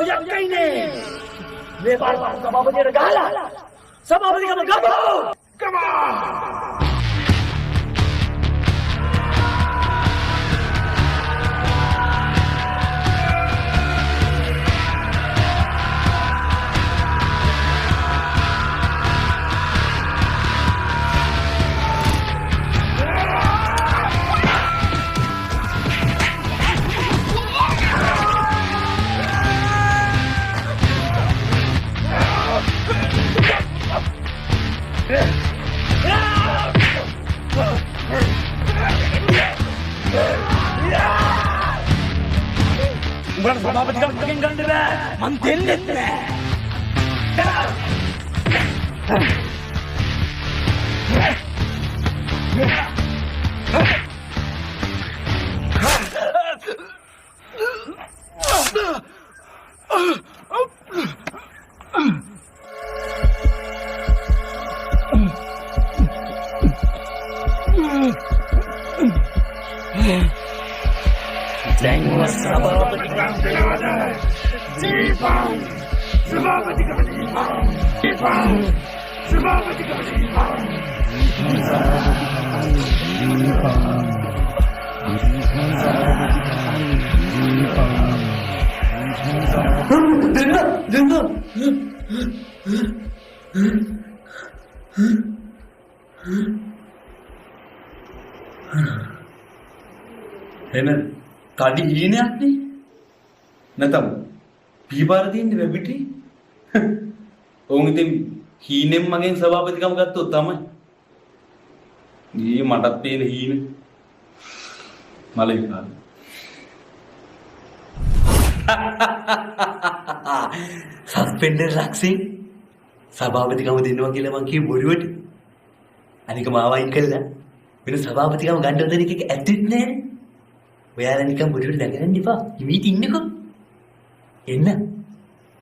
යක්කයිනේ. මේ පාර සභාපතියට ගහලා සභාපතිකම ගමු. Come on. උඹට සභාපතිකම මගෙන් ගන්න බෑ. මං දෙන්නෙත් නෑ. දැන් සභාපතිකම් දෙනවා. දීපං සභාපතිකම දීපං සභාපතිකම දීපං දෙන්න එන කඩි හීනයක් නේ නැතම් පීපාර තියෙන්නේ වෙබිටි ඔවුන් ඉතින් හීනෙන් මගෙන් සභාපතිකම ගත්තොත් තමයි ඊ මටත් තියෙන හීන මලිකා සස්පෙන්ඩර් ලක්ෂින් සභාපතිකම දෙන්නවා කියලා මං කිව්ව බොරුවට අනික මාව අයින් කළා වෙන සභාපතිකම ගන්න හදන එක ඇත්තෙත් නෑනේ ඔයාලා නිකන් බොරුවට නැගරන්න එපා. හිමීට ඉන්නකෝ. එන්න.